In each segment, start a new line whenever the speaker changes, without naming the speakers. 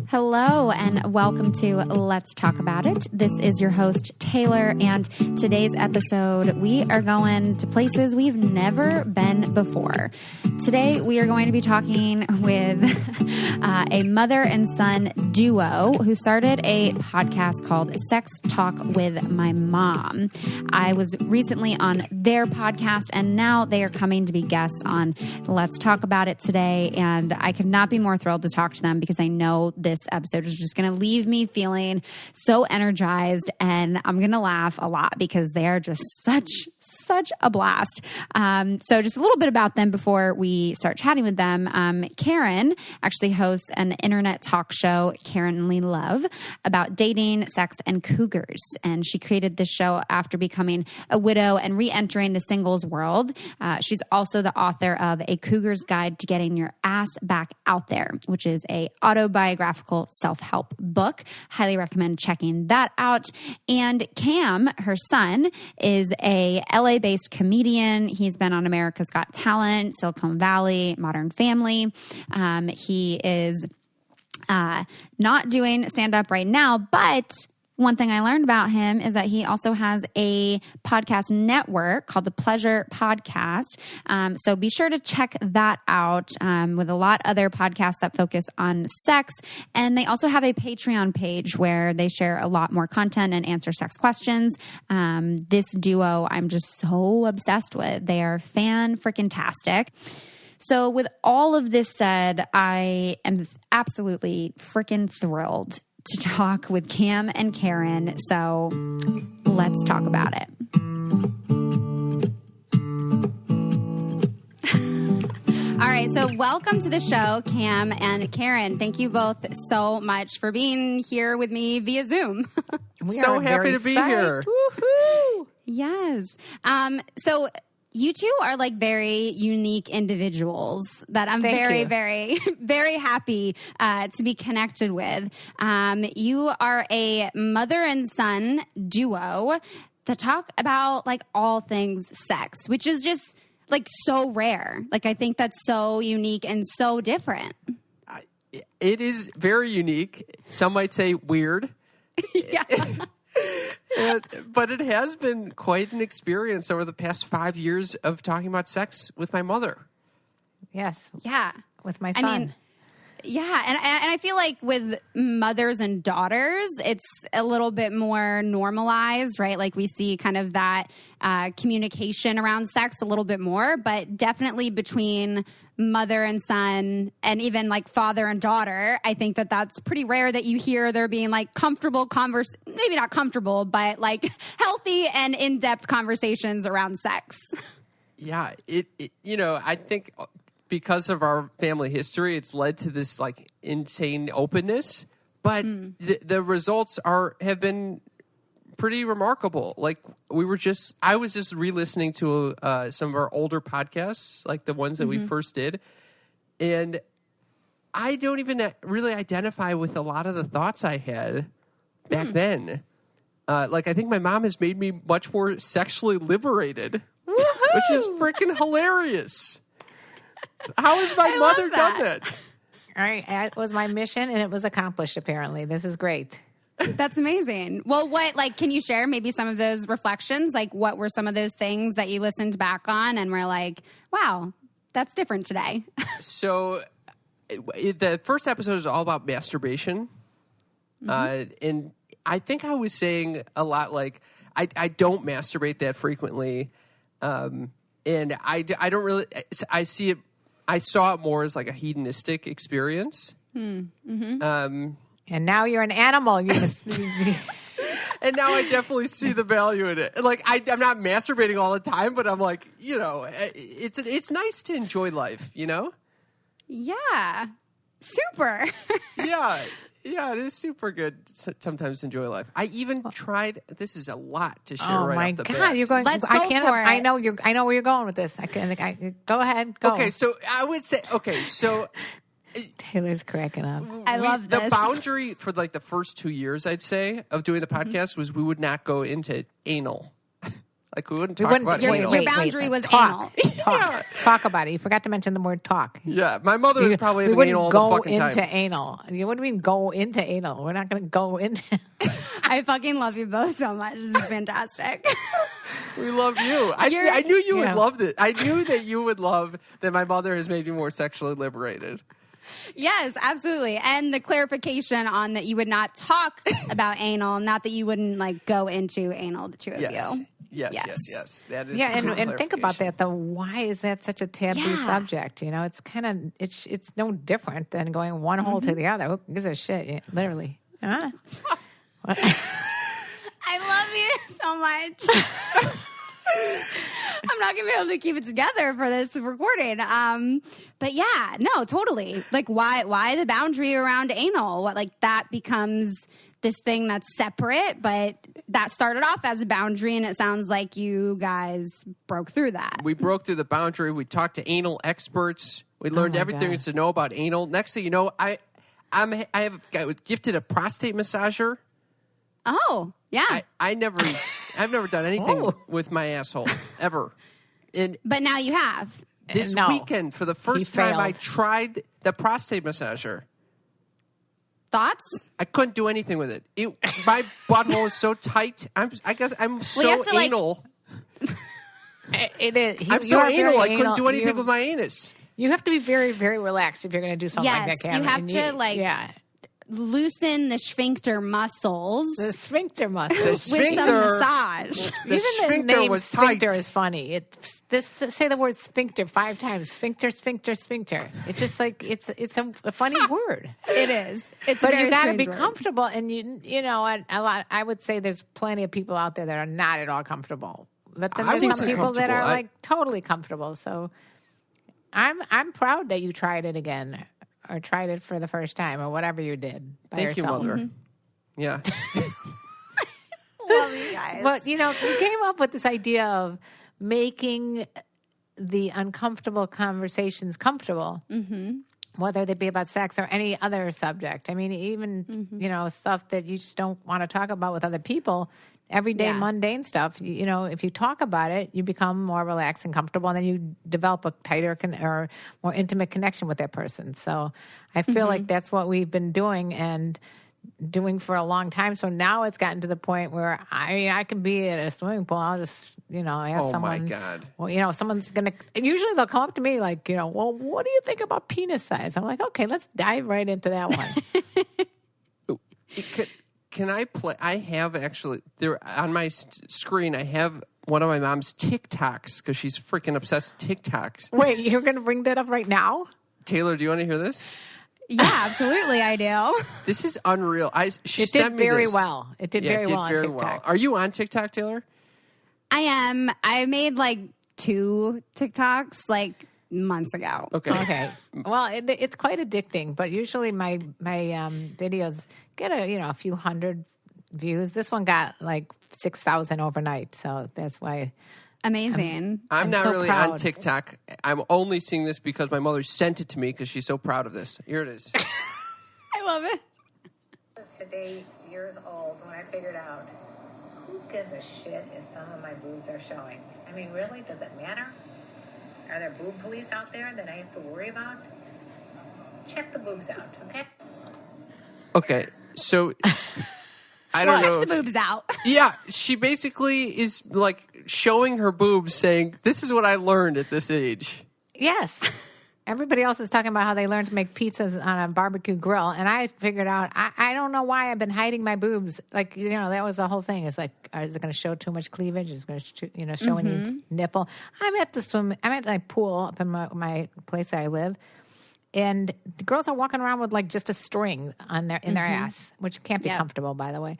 Hello and welcome to Let's Talk About It. This is your host, Taylor, and today's episode, we are going to places we've never been before. Today, we are going to be talking with a mother and son duo who started a podcast called Sex Talk with My Mom. I was recently on their podcast, and now they are coming to be guests on Let's Talk About It today, and I could not be more thrilled to talk to them because I know this episode is just going to leave me feeling so energized, and I'm going to laugh a lot because they are just such a blast. So just a little bit about them before we start chatting with them. Karen actually hosts an internet talk show, KarenLee Love, about dating, sex, and cougars. And she created this show after becoming a widow and re-entering the singles world. She's also the author of A Cougar's Guide to Getting Your Ass Back Out There, which is a autobiographical self-help book. Highly recommend checking that out. And Cam, her son, is a LA-based comedian. He's been on America's Got Talent, Silicon Valley, Modern Family. He is not doing stand-up right now, but one thing I learned about him is that he also has a podcast network called The Pleasure Podcast. So be sure to check that out with a lot of other podcasts that focus on sex. And they also have a Patreon page where they share a lot more content and answer sex questions. This duo I'm just so obsessed with. They are fan-freaking-tastic. So with all of this said, I am absolutely freaking thrilled to talk with Cam and Karen. So let's talk about it. All right. So welcome to the show, Cam and Karen. Thank you both so much for being here with me via Zoom.
We so happy to be here.
Woohoo! Yes. So you two are like very unique individuals that I'm very, very happy to be connected with. You are a mother and son duo that talk about like all things sex, which is just like so rare. Like I think that's so unique and so different.
It is very unique. Some might say weird.
Yeah.
But it has been quite an experience over the past 5 years of talking about sex with my mother.
Yes.
Yeah.
With my son.
I mean, yeah. And I feel like with mothers and daughters, it's a little bit more normalized, right? Like we see kind of that communication around sex a little bit more, but definitely between mother and son and even like father and daughter, I think that that's pretty rare that you hear there being like comfortable maybe not comfortable, but like healthy and in-depth conversations around sex.
Yeah. It I think because of our family history, it's led to this like insane openness, but the results have been pretty remarkable. Like I was just re-listening to some of our older podcasts, like the ones that we first did. And I don't even really identify with a lot of the thoughts I had back then. Like I think my mom has made me much more sexually liberated, which is freaking hilarious. How has my mother done that?
All right. It was my mission and it was accomplished, apparently. This is great.
That's amazing. Well, can you share maybe some of those reflections? Like what were some of those things that you listened back on and were like, wow, that's different today?
So the first episode is all about masturbation. And I think I was saying a lot like, I don't masturbate that frequently. And I don't really, I saw it more as like a hedonistic experience.
And now you're an animal. You must.
And now I definitely see the value in it. Like I'm not masturbating all the time, but I'm like, it's nice to enjoy life,
Yeah, super.
Yeah, it is super good sometimes to enjoy life. I even tried. This is a lot to share right off the bat.
Oh my God, you're going.
Let's go for it.
I know where you're going with this. Go ahead. Go.
Okay, so I would say. So
Taylor's cracking up.
I love this.
The boundary for like the first 2 years, I'd say, of doing the podcast was we would not go into anal. Like we wouldn't talk about anal.
Your boundary was anal.
Talk about it. You forgot to mention the word talk.
Yeah, my mother is probably having anal all the fucking time.
We wouldn't go into anal. You wouldn't even go into anal. We're not going to go into.
I fucking love you both so much. This is fantastic.
We love you. I knew you would love it. I knew that you would love that my mother has made you more sexually liberated.
Yes, absolutely. And the clarification on that you would not talk about anal, not that you wouldn't like go into anal, the two of you.
Yes. That is
and think about that though. Why is that such a taboo subject? You know, it's kind of it's no different than going one hole to the other. Who gives a shit? Yeah, literally. Huh?
I love you so much. I'm not gonna be able to keep it together for this recording. But yeah, no, totally. Like, why the boundary around anal? What, like, that becomes this thing that's separate, but that started off as a boundary, and it sounds like you guys broke through that.
We broke through the boundary. We talked to anal experts. We learned everything there is to know about anal. Next thing you know, I was gifted a prostate massager.
Oh, yeah.
I've never done anything with my asshole ever.
But now you have.
This weekend, for the first time, I tried the prostate massager.
Thoughts?
I couldn't do anything with it. My butthole is so tight. I guess I'm so anal.
It is.
I'm so anal. I couldn't do anything with my anus.
You have to be very, very relaxed if you're going to do something like that, Cam.
You have to loosen the sphincter muscles.
The sphincter muscles.
The sphincter,
with some massage.
The
Even
sphincter
the name
was
sphincter
tight.
is funny. Say the word sphincter 5 times. Sphincter, sphincter, sphincter. It's just like it's a funny word.
It is.
But you got to be comfortable, and you know I would say there's plenty of people out there that are not at all comfortable. But then there's some people that are like totally comfortable. So I'm proud that you tried it again. Or tried it for the first time, or whatever you did by yourself.
Thank you, Mother. Yeah.
Love you guys.
But, you came up with this idea of making the uncomfortable conversations comfortable, whether they be about sex or any other subject. I mean, even, stuff that you just don't want to talk about with other people, everyday mundane stuff. If you talk about it, you become more relaxed and comfortable, and then you develop a tighter or more intimate connection with that person. So I feel like that's what we've been doing and doing for a long time. So now it's gotten to the point where I can be at a swimming pool. I'll just, ask someone.
Oh my God.
Well, someone's going to, usually they'll come up to me like, well, what do you think about penis size? I'm like, okay, let's dive right into that one.
Can I play? I have actually, there on my screen, I have one of my mom's TikToks because she's freaking obsessed with TikToks.
Wait, you're going to bring that up right now?
Taylor, do you want to hear this?
Yeah, absolutely, I do.
This is unreal. She
sent me very well. It did very well on TikTok. Well.
Are you on TikTok, Taylor?
I am. I made like 2 TikToks months ago.
Okay. Well, it's quite addicting, but usually my videos get a few hundred views. This one got like 6,000 overnight, so that's why.
Amazing.
I'm not
so
really
proud.
on TikTok. I'm only seeing this because my mother sent it to me because she's so proud of this. Here it is.
I love it.
I was today years old when I figured out who gives a shit if some of my boobs are showing. I mean, really, does it matter? Are there boob police out there that I have to worry about? Check the boobs out, okay?
Okay, so I don't know.
Check the boobs out.
Yeah, she basically is like showing her boobs saying, this is what I learned at this age.
Yes. Everybody else is talking about how they learned to make pizzas on a barbecue grill. And I figured out, I don't know why I've been hiding my boobs. Like, that was the whole thing. It's like, is it going to show too much cleavage? Is it going to, show any nipple? I'm at my pool up in my place I live. And the girls are walking around with like just a string on in their ass, which can't be comfortable, by the way.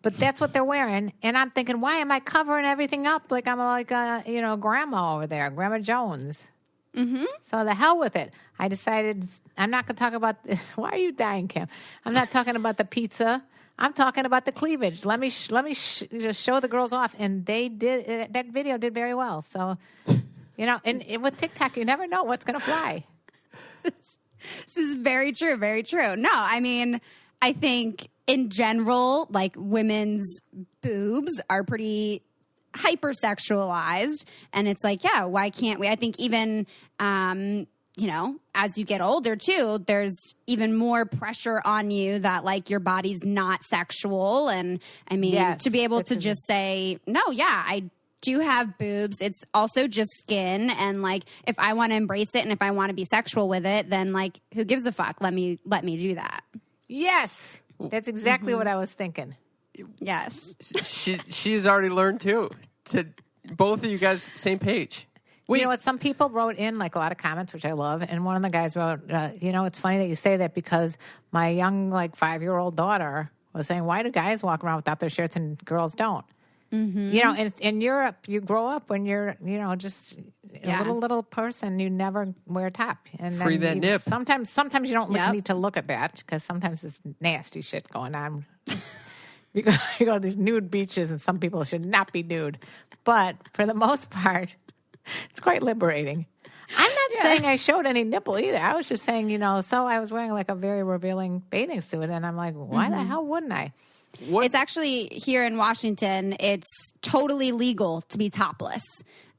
But that's what they're wearing. And I'm thinking, why am I covering everything up like I'm like grandma over there, Grandma Jones? Mm-hmm. So the hell with it. I decided I'm not going to talk about. Why are you dying, Cam? I'm not talking about the pizza. I'm talking about the cleavage. Let me just show the girls off, and they did. That video did very well. So, and with TikTok, you never know what's going to fly.
This is very true. Very true. No, I mean, I think in general, like women's boobs are pretty hypersexualized. And it's like, yeah, why can't we? I think even, you know, as you get older too, there's even more pressure on you that like your body's not sexual. And I mean, to be able to just say, no, yeah, I do have boobs. It's also just skin. And like, if I want to embrace it and if I want to be sexual with it, then like, who gives a fuck? Let me do that.
Yes. That's exactly what I was thinking.
Yes.
She's already learned too. To both of you guys, same page.
You know what? Some people wrote in like a lot of comments, which I love. And one of the guys wrote, you know, it's funny that you say that because my young, like 5-year-old daughter was saying, why do guys walk around without their shirts and girls don't? Mm-hmm. You know, in Europe, you grow up when you're, you know, just a little person. You never wear a top. And
free that nip.
Sometimes you don't need to look at that because sometimes there's nasty shit going on. You go to these nude beaches and some people should not be nude. But for the most part, it's quite liberating. I'm not saying I showed any nipple either. I was just saying, you know, so I was wearing like a very revealing bathing suit and I'm like, why the hell wouldn't I?
What?
It's actually here in Washington, it's totally legal to be topless.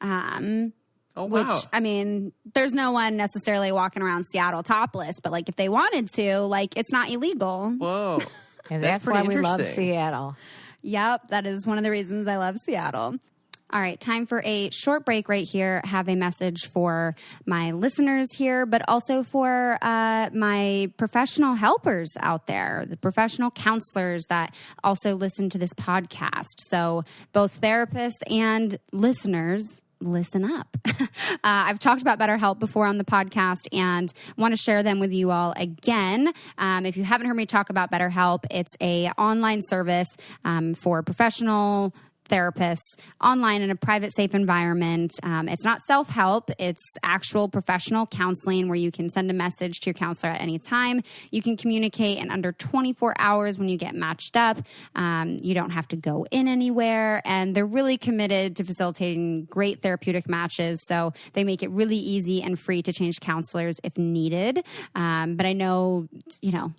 Which, I mean, there's no one necessarily walking around Seattle topless, but like if they wanted to, like it's not illegal.
Whoa.
And that's why we love Seattle.
Yep, that is one of the reasons I love Seattle. All right, time for a short break right here. Have a message for my listeners here, but also for my professional helpers out there, the professional counselors that also listen to this podcast. So both therapists and listeners, listen up. I've talked about BetterHelp before on the podcast and want to share them with you all again. If you haven't heard me talk about BetterHelp, it's a online service for professional therapists online in a private, safe environment. It's not self-help. It's actual professional counseling where you can send a message to your counselor at any time. You can communicate in under 24 hours when you get matched up. You don't have to go in anywhere. And they're really committed to facilitating great therapeutic matches. So they make it really easy and free to change counselors if needed. But I know, you know,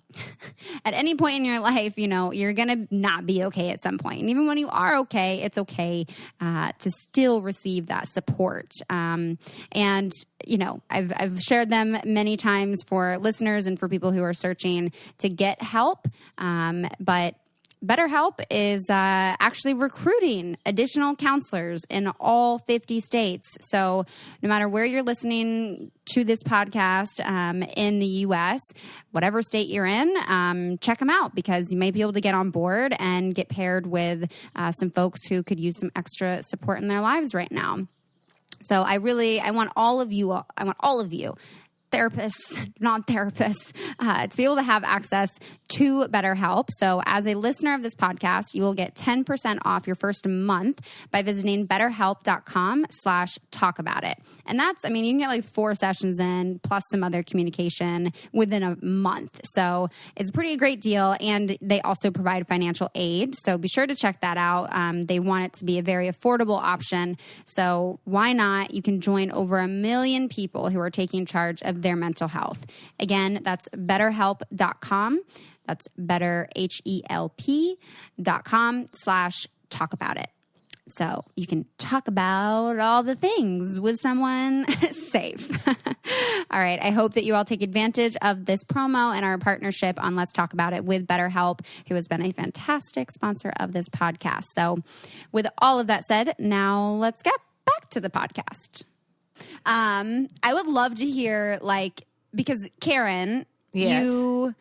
at any point in your life, you know, you're going to not be okay at some point. And even when you are okay, it's okay to still receive that support. And, you know, I've shared them many times for listeners and for people who are searching to get help. But BetterHelp is actually recruiting additional counselors in all 50 states. So no matter where you're listening to this podcast in the U.S., whatever state you're in, check them out because you may be able to get on board and get paired with some folks who could use some extra support in their lives right now. So I want all of you, therapists, non-therapists, to be able to have access to BetterHelp. So as a listener of this podcast, you will get 10% off your first month by visiting betterhelp.com/talkaboutit. And that's, I mean, you can get like 4 sessions in plus some other communication within a month. So it's a pretty great deal. And they also provide financial aid. So be sure to check that out. They want it to be a very affordable option. So why not? You can join over 1 million people who are taking charge of their mental health. Again, that's betterhelp.com. That's betterhelp.com/talkaboutit. So you can talk about all the things with someone safe. All right. I hope that you all take advantage of this promo and our partnership on Let's Talk About It with BetterHelp, who has been a fantastic sponsor of this podcast. So with all of that said, now let's get back to the podcast. I would love to hear, like, because Karen, you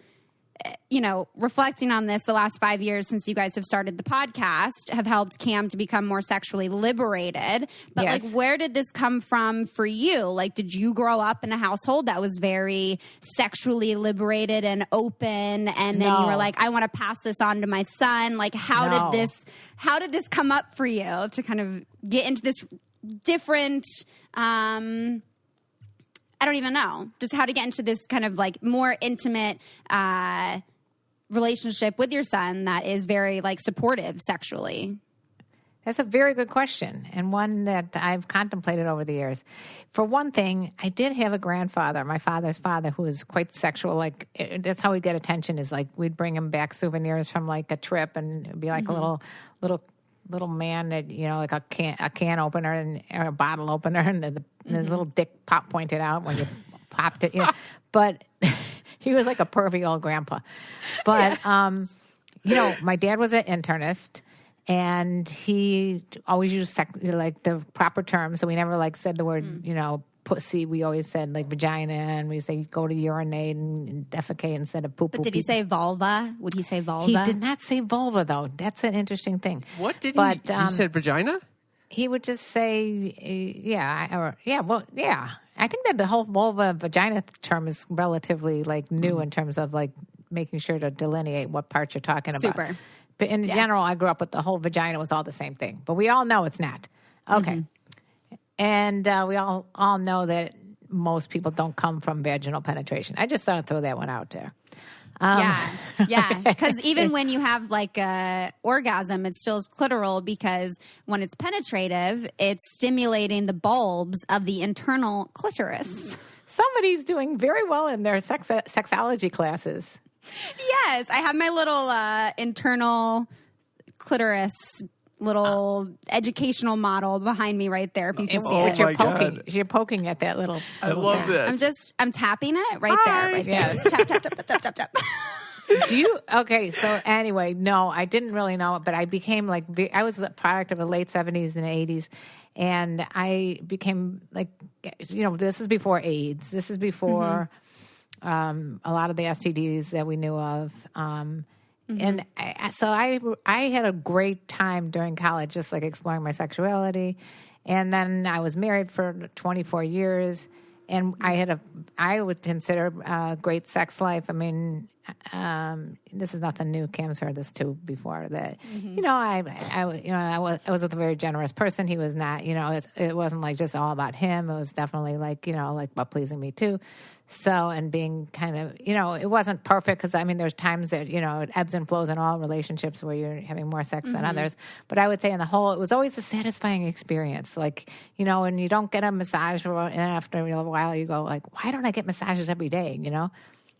know, reflecting on this the last 5 years since you guys have started the podcast have helped Cam to become more sexually liberated. But like, where did this come from for you? Like, did you grow up in a household that was very sexually liberated and open? And then you were like, I want to pass this on to my son. Like, how did this come up for you to kind of get into this different, I don't even know, just how to get into this kind of like more intimate relationship with your son that is very like supportive sexually?
That's a very good question, and one that I've contemplated over the years. For one thing, I did have a grandfather, my father's father, who was quite sexual. Like, that's how we'd get attention, is like we'd bring him back souvenirs from like a trip, and it'd be like a little little man that, like a can opener or a bottle opener, and his little dick pointed out when you popped it. But he was like a pervy old grandpa. But, my dad was an internist, and he always used the proper terms. So we never said the word, pussy. We always said vagina, and we say go to urinate and defecate instead of poop.
But did he say vulva? Would he say vulva?
He did not say vulva, though. That's an interesting thing.
What did he? You said vagina?
He would just say, yeah. I think that the whole vulva vagina term is relatively new in terms of making sure to delineate what part you're talking about.
Super.
But in general, I grew up with the whole vagina was all the same thing. But we all know it's not. Okay. And we all know that most people don't come from vaginal penetration. I just thought I'd throw that one out there.
Yeah. Because even when you have a orgasm, it still is clitoral, because when it's penetrative, it's stimulating the bulbs of the internal clitoris.
Somebody's doing very well in their sexology classes.
Yes, I have my little internal clitoris little educational model behind me right there. If you can see it,
you're poking at that little.
I love that.
I'm tapping it right there. Right there. Tap, tap, tap, tap, tap, tap.
Okay, so anyway, no, I didn't really know it, but I became I was a product of the late 70s and 80s, and I became this is before AIDS. This is before a lot of the STDs that we knew of. And so I had a great time during college, just exploring my sexuality. And then I was married for 24 years, and I would consider a great sex life. I mean, this is nothing new. Cam's heard this too before. That I was with a very generous person. He was not. It wasn't just all about him. It was definitely about pleasing me too. So, and being kind of, it wasn't perfect, because there's times that it ebbs and flows in all relationships where you're having more sex than others. But I would say, on the whole, it was always a satisfying experience. And you don't get a massage, and after a little while, you go why don't I get massages every day?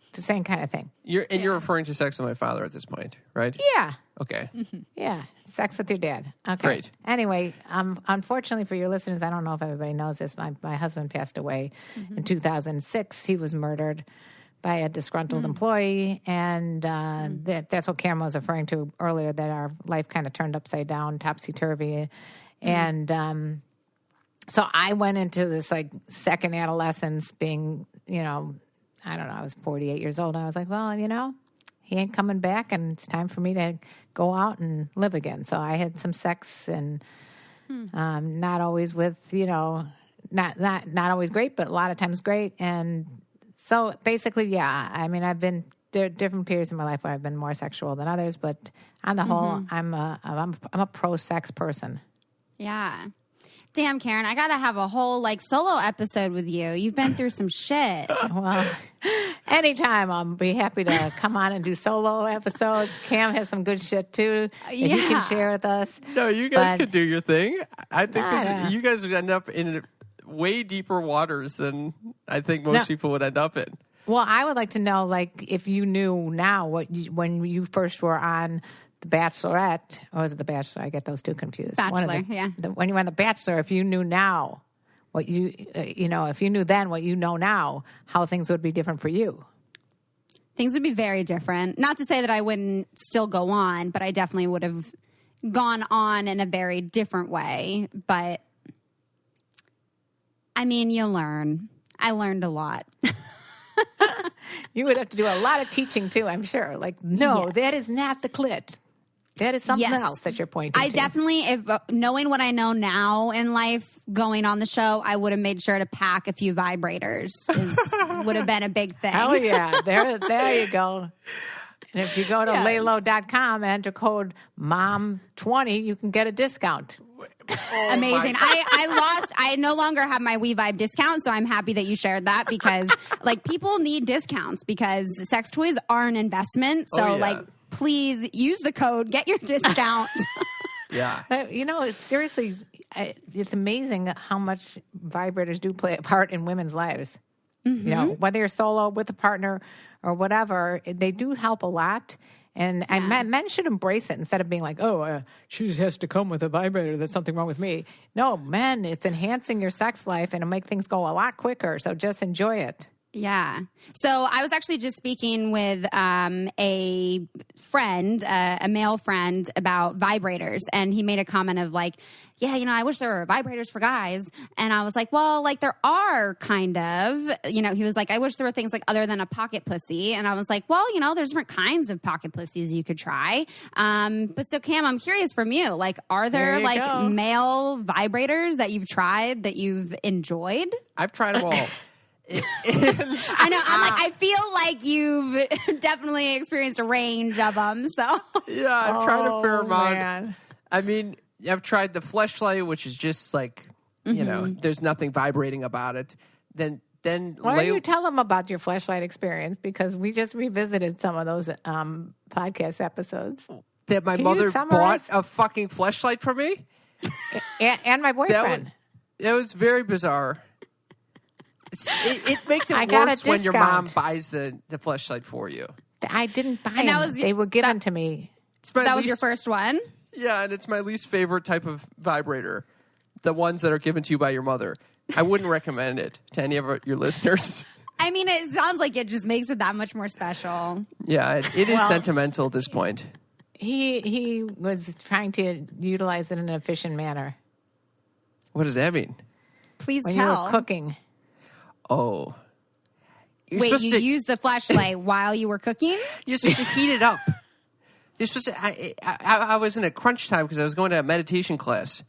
It's the same kind of thing.
You're referring to sex with my father at this point, right?
Yeah.
Okay.
Yeah. Sex with your dad. Okay.
Great.
Anyway, unfortunately for your listeners, I don't know if everybody knows this. My husband passed away in 2006. He was murdered by a disgruntled employee. And that's what Karen was referring to earlier, that our life kind of turned upside down, topsy-turvy. And so I went into this second adolescence being, I don't know, I was 48 years old. And I was like, well, he ain't coming back, and it's time for me to go out and live again. So I had some sex, and not always with, not always great, but a lot of times great. And so basically, yeah, I've been, there are different periods in my life where I've been more sexual than others, but on the whole, I'm a pro-sex person.
Yeah. Damn, Karen, I got to have a whole solo episode with you. You've been through some shit.
Well, anytime I'll be happy to come on and do solo episodes. Cam has some good shit too that he can share with us.
No, you guys could do your thing. I think you guys would end up in way deeper waters than I think most people would end up in.
Well, I would like to know, if you knew now when you first were on The Bachelorette, or was it The Bachelor? I get those two confused.
Bachelor,
when you were on The Bachelor, if you knew now what if you knew then what you know now, how things would be different for you.
Things would be very different. Not to say that I wouldn't still go on, but I definitely would have gone on in a very different way. But, you learn. I learned a lot.
You would have to do a lot of teaching too, I'm sure. That is not the clit. That is something else that you're pointing to.
I definitely, if knowing what I know now in life, going on the show, I would have made sure to pack a few vibrators. Would have been a big thing.
Oh yeah, there you go. And if you go to laylow.com, enter code MOM20, you can get a discount.
Oh, amazing. I no longer have my WeVibe discount, so I'm happy that you shared that, because people need discounts, because sex toys are an investment. So please use the code, get your discount.
Yeah.
Seriously, it's amazing how much vibrators do play a part in women's lives. Whether you're solo with a partner or whatever, they do help a lot. And men should embrace it instead of being like, oh, she has to come with a vibrator. There's something wrong with me. No, men, it's enhancing your sex life and it'll make things go a lot quicker. So just enjoy it.
Yeah. So I was actually just speaking with a friend, a male friend, about vibrators. And he made a comment of like, yeah, I wish there were vibrators for guys. And I was like, well, like there are kind of, he was like, I wish there were things like other than a pocket pussy. And I was like, well, there's different kinds of pocket pussies you could try. But so Cam, I'm curious from you, like, are there like male vibrators that you've tried that you've enjoyed?
I've tried them all.
I know. I'm like, I feel like you've definitely experienced a range of them. So
yeah, I've tried a fair amount.
Man.
I mean, I've tried the fleshlight, which is just like, there's nothing vibrating about it. Then
why don't you tell them about your fleshlight experience? Because we just revisited some of those podcast episodes.
That my mother bought a fucking fleshlight for me,
and my boyfriend.
It was very bizarre. It makes it worse when your mom buys the fleshlight for you.
I didn't buy them. They were given to me.
That was your first one?
Yeah, and it's my least favorite type of vibrator. The ones that are given to you by your mother. I wouldn't recommend it to any of your listeners.
I mean, it sounds like it just makes it that much more special.
Yeah, it is sentimental at this point.
He was trying to utilize it in an efficient manner.
What does that mean?
Please
when
tell.
You were cooking.
Oh.
Wait, you used the flashlight while you were cooking?
You're supposed to heat it up. You're supposed to. I was in a crunch time because I was going to a meditation class,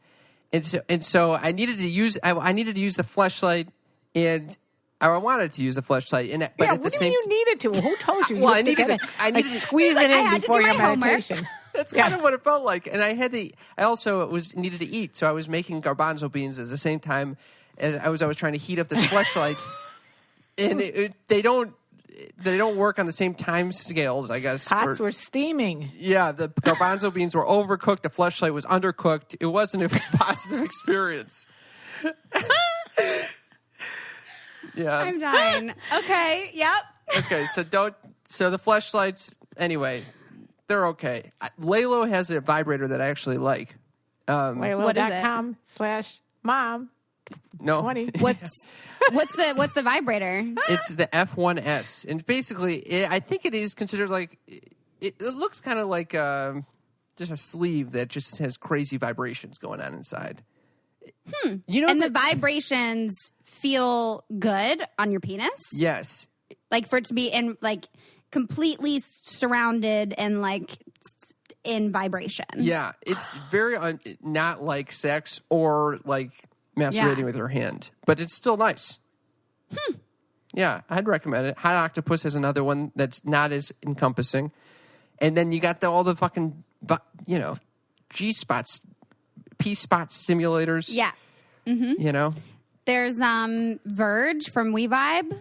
and so I needed to use the flashlight, and I wanted to use the flashlight. But at the same,
you needed to? Who told you?
Well,
I needed to squeeze it in before your meditation.
That's kind of what it felt like, and I also needed to eat, so I was making garbanzo beans at the same time as I was trying to heat up this fleshlight, and they don't work on the same time scales, I guess.
Pots were steaming.
Yeah, the garbanzo beans were overcooked. The fleshlight was undercooked. It wasn't a positive experience. Yeah,
I'm dying. Okay. Yep.
Okay, so the fleshlights. Anyway, they're okay. Lalo has a vibrator that I actually like.
Lalo.com/mom.
No.
20.
What's the vibrator?
It's the F1S, and basically, I think it is considered like it looks kind of like just a sleeve that just has crazy vibrations going on inside.
And the vibrations feel good on your penis?
Yes.
Like for it to be in like completely surrounded and like in vibration.
Yeah, it's very not like sex or like masturbating with her hand, but it's still nice. Yeah, I'd recommend it. Hot Octopus has another one that's not as encompassing, and then you got all the fucking G-spots, P-spot stimulators.
Yeah, there's Verge from WeVibe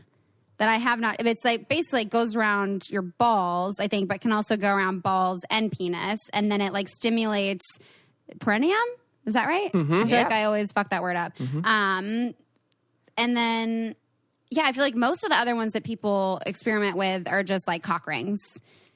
that I have not. It's like basically it goes around your balls, I think, but can also go around balls and penis, and then it like stimulates perineum. Is that right?
Mm-hmm.
I feel like I always fuck that word up. Mm-hmm. And then, I feel like most of the other ones that people experiment with are just like cock rings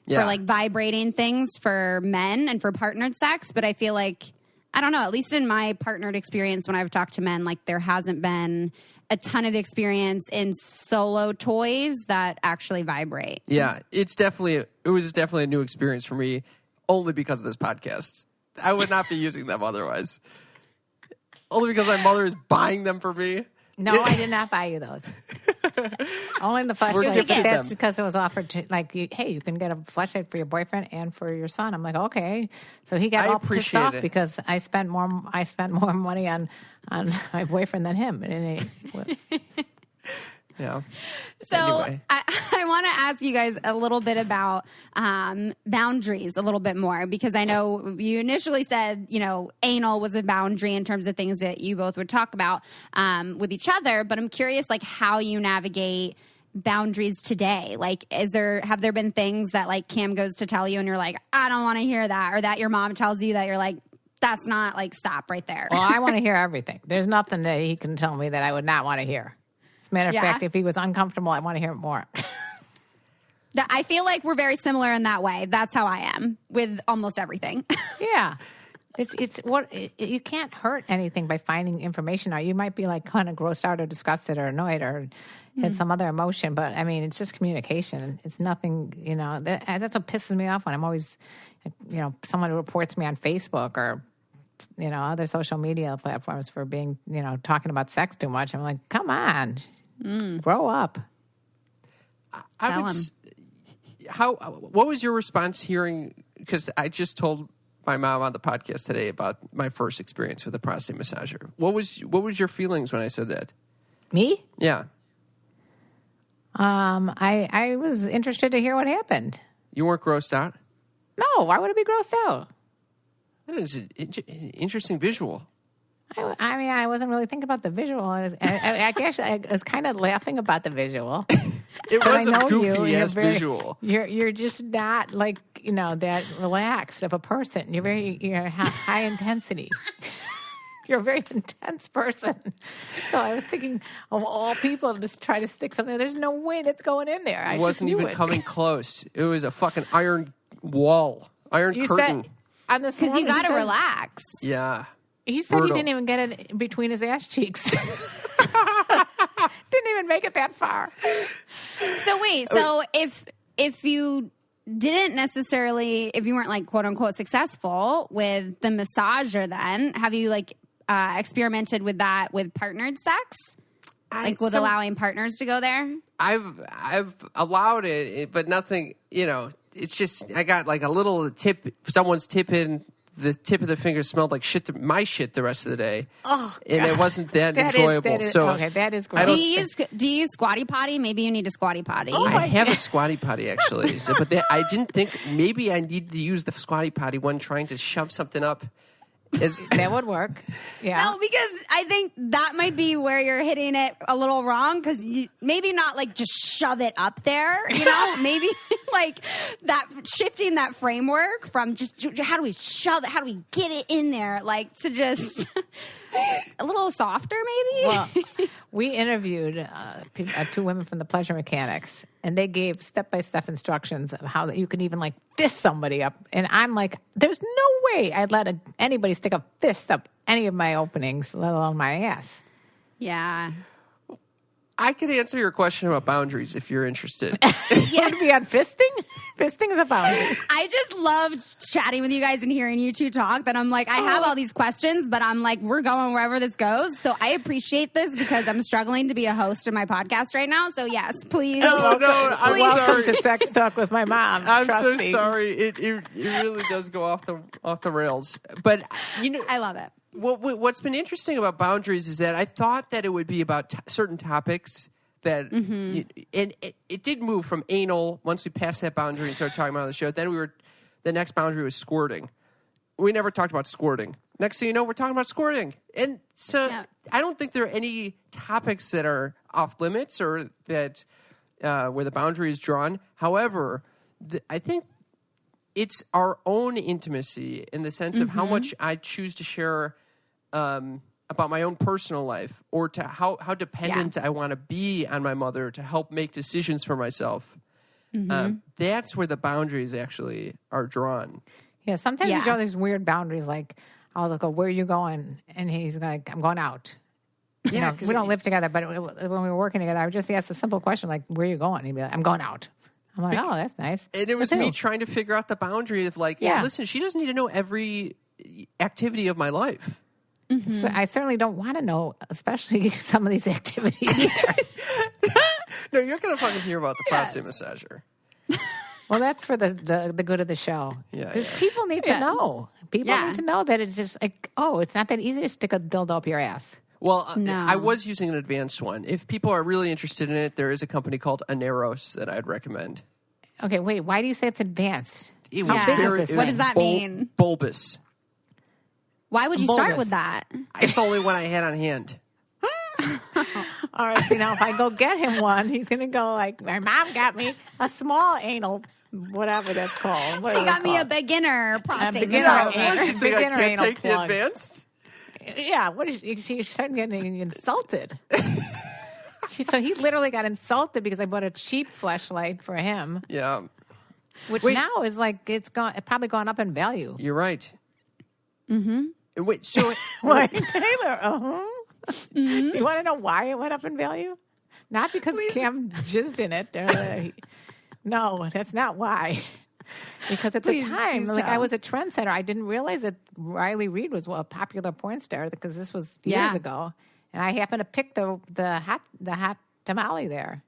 for like vibrating things for men and for partnered sex. But I feel like, I don't know, at least in my partnered experience when I've talked to men, like there hasn't been a ton of experience in solo toys that actually vibrate.
Yeah, it was definitely a new experience for me only because of this podcast. I would not be using them otherwise. Only because my mother is buying them for me.
No, I did not buy you those. Only the flashlight. That's because it was offered to, like, hey, you can get a flashlight for your boyfriend and for your son. I'm like, okay. So he got all pissed off because I spent more money on my boyfriend than him.
Yeah.
So
anyway.
I want to ask you guys a little bit about boundaries a little bit more, because I know you initially said, anal was a boundary in terms of things that you both would talk about with each other. But I'm curious, like, how you navigate boundaries today. Like, have there been things that like Cam goes to tell you and you're like, I don't want to hear that, or that your mom tells you that you're like, that's not, like, stop right there?
Well, I want to hear everything. There's nothing that he can tell me that I would not want to hear. Matter of fact, if he was uncomfortable, I want to hear it more.
I feel like we're very similar in that way. That's how I am with almost everything.
Yeah. It's what you can't hurt anything by finding information out. You might be like kind of grossed out or disgusted or annoyed or had some other emotion, but I mean, it's just communication. It's nothing, that's what pisses me off when I'm always, someone who reports me on Facebook or, other social media platforms for being, talking about sex too much. I'm like, come on, grow up.
What was your response hearing, because I just told my mom on the podcast today about my first experience with a prostate massager. What was your feelings when I said that?
Me?
Yeah.
I was interested to hear what happened.
You weren't grossed out?
No, why would I be grossed out?
That is an interesting visual.
I mean, I wasn't really thinking about the visual. I was kind of laughing about the visual.
It was a goofy-ass visual.
You're just not like, that relaxed of a person. You're high intensity. You're a very intense person. So I was thinking of all people to just try to stick something. There's no way that's going in there.
It wasn't even coming close. It was a fucking iron wall, curtain.
Because you got to relax.
Yeah.
He said he didn't even get it between his ass cheeks. Didn't even make it that far.
So wait, if you didn't necessarily, if you weren't like quote unquote successful with the massager, then have you like experimented with that with partnered sex? With allowing partners to go there?
I've allowed it, but nothing, it's just, I got like a little tip, someone's tip in. The tip of the finger smelled like my shit the rest of the day. Oh, God. And it wasn't that enjoyable.
Okay, that is gross.
Do you use Squatty Potty? Maybe you need a Squatty Potty.
Oh, I have a Squatty Potty, actually. I didn't think maybe I need to use the Squatty Potty when trying to shove something up.
That would work. Yeah.
No, because I think that might be where you're hitting it a little wrong, because maybe not like just shove it up there, maybe like that, shifting that framework from just how do we shove it, how do we get it in there, like to just a little softer maybe.
Well, we interviewed two women from the Pleasure Mechanics, and they gave step-by-step instructions of how you can even like fist somebody up. And I'm like, there's no way I'd let anybody stick a fist up any of my openings, let alone my ass.
Yeah.
I could answer your question about boundaries if you're interested.
You want to be on fisting? Fisting is a boundary.
I just loved chatting with you guys and hearing you two talk. That I'm like, I have all these questions, but I'm like, we're going wherever this goes. So I appreciate this because I'm struggling to be a host of my podcast right now. So yes, please.
I'm
welcome to Sex Talk with my mom.
I'm so sorry. It really does go off the rails. But
I love it.
What's been interesting about boundaries is that I thought that it would be about certain topics that, and it did move from anal once we passed that boundary and started talking about it on the show. Then the next boundary was squirting. We never talked about squirting. Next thing you know, we're talking about squirting. And so I don't think there are any topics that are off limits or that where the boundary is drawn. However, I think it's our own intimacy in the sense of how much I choose to share about my own personal life, or to how dependent I want to be on my mother to help make decisions for myself. That's where the boundaries actually are drawn.
Yeah, sometimes you draw these weird boundaries, like I'll go, "Where are you going?" And he's like, "I'm going out." Yeah, we don't live together, but when we were working together, I would just ask a simple question like, "Where are you going?" And he'd be like, "I'm going out." I'm like, "Oh, that's nice."
And it was me trying to figure out the boundary of like, listen, she doesn't need to know every activity of my life.
So I certainly don't want to know, especially some of these activities either.
No, you're going to fucking hear about the prostate massager.
Well, that's for the good of the show.
Yeah.
People need to know. People need to know that it's just like, it's not that easy to stick a dildo up your ass.
Well, I was using an advanced one. If people are really interested in it, there is a company called Aneros that I'd recommend.
Okay, wait. Why do you say it's advanced?
How big is this? What does that mean?
Bulbous.
Why would you start with that?
It's the only one I had on hand.
All right, so now if I go get him one, he's going to go like, my mom got me a small anal, whatever that's called.
She got me a beginner prostate.
What you think, I can't take the advanced?
Yeah, what is she's starting getting insulted. So he literally got insulted because I bought a cheap fleshlight for him.
Yeah.
Which now is like, it's probably gone up in value.
You're right. Mm-hmm. Wait, so...
What? Taylor, Mm-hmm. You want to know why it went up in value? Not because Cam jizzed in it. No, that's not why. Because at the time, I was a trendsetter. I didn't realize that Riley Reid was a popular porn star because this was years ago. And I happened to pick the hot tamale there.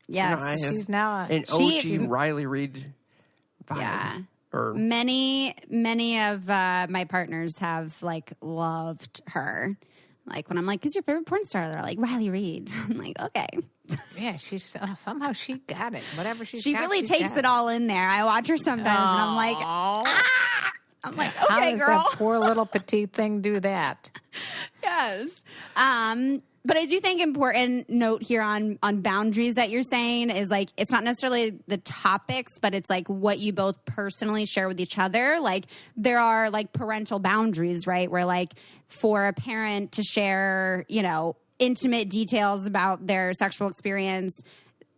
Yes.
So
she's now
an OG Riley Reid vibe.
Yeah.
Or
many of my partners have like loved her. Like when I'm like, "Who's your favorite porn star?" They're like, "Riley Reid." I'm like, "Okay."
Yeah, she's somehow she got it. Whatever
she really takes it all in there. I watch her sometimes, and I'm like, "Ah!" I'm like, "Okay,
how does
girl."
That poor little petite thing do that?
Yes. But I do think important note here on boundaries that you're saying is like, it's not necessarily the topics, but it's like what you both personally share with each other. Like there are like parental boundaries, right? Where like for a parent to share, intimate details about their sexual experience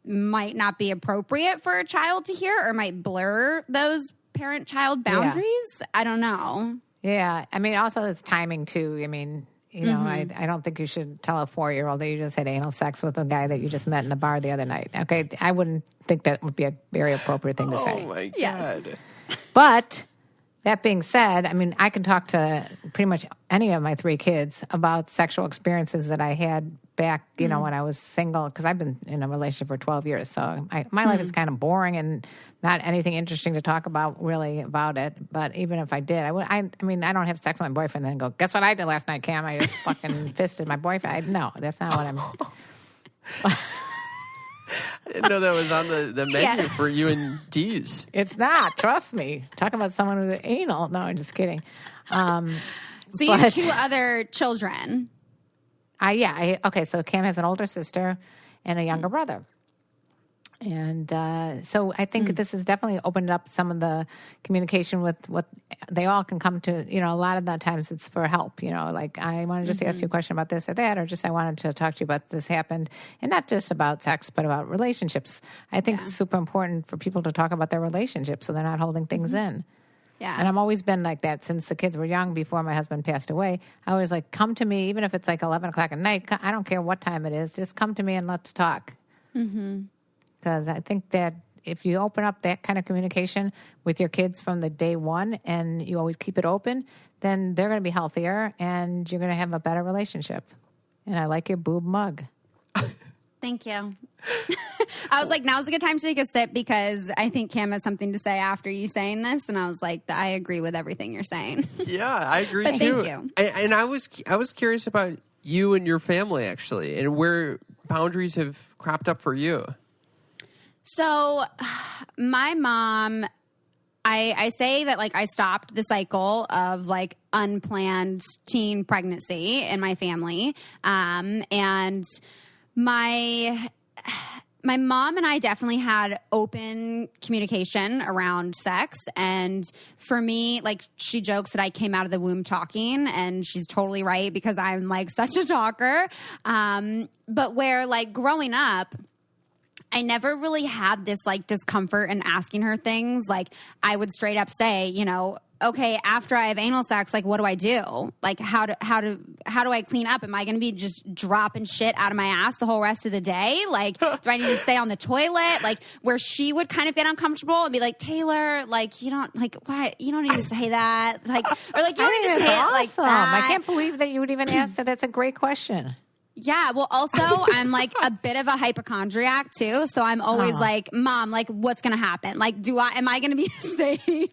might not be appropriate for a child to hear or might blur those parent-child boundaries. Yeah. I don't know.
Yeah. I mean, also it's timing too. I mean, I don't think you should tell a 4-year-old that you just had anal sex with a guy that you just met in the bar the other night. Okay, I wouldn't think that would be a very appropriate thing to say.
Oh, my God.
Yes.
But that being said, I mean, I can talk to pretty much any of my 3 kids about sexual experiences that I had back, when I was single, because I've been in a relationship for 12 years. So my life is kind of boring and not anything interesting to talk about really about it. But even if I did, I mean, I don't have sex with my boyfriend and then go, guess what I did last night, Cam? I just fucking fisted my boyfriend. No, that's not what I'm...
I didn't know that was on the menu for you and D's.
It's not. Trust me. Talk about someone with anal. No, I'm just kidding.
So you have 2 other children.
Okay, so Cam has an older sister and a younger brother. And so I think this has definitely opened up some of the communication with what they all can come to. A lot of the times it's for help. Like I want to just ask you a question about this or that, or just I wanted to talk to you about this happened. And not just about sex, but about relationships. I think it's super important for people to talk about their relationships so they're not holding things in.
Yeah.
And I've always been like that since the kids were young, before my husband passed away. I was like, come to me, even if it's like 11 o'clock at night. I don't care what time it is. Just come to me and let's talk. Because I think that if you open up that kind of communication with your kids from the day one and you always keep it open, then they're going to be healthier and you're going to have a better relationship. And I like your boob mug.
Thank you. I was like, now's a good time to take a sip because I think Cam has something to say after you saying this. And I was like, I agree with everything you're saying.
Yeah, I agree
but
too.
Thank you.
And I was curious about you and your family, actually, and where boundaries have cropped up for you.
So my mom, I say that like I stopped the cycle of like unplanned teen pregnancy in my family. And my mom and I definitely had open communication around sex. And for me, like she jokes that I came out of the womb talking, and she's totally right because I'm like such a talker. But where like growing up, I never really had this like discomfort in asking her things. Like I would straight up say, okay, after I have anal sex, like what do I do? Like how do I clean up? Am I going to be just dropping shit out of my ass the whole rest of the day? Like do I need to stay on the toilet? Like where she would kind of get uncomfortable and be like, Taylor, like you don't like why you don't need to say that. Like or like you don't need to say it like that.
I can't believe that you would even ask that. That's a great question.
Yeah. Well, also, I'm like a bit of a hypochondriac too. So I'm always like, Mom, like what's going to happen? Like, am I going to be safe?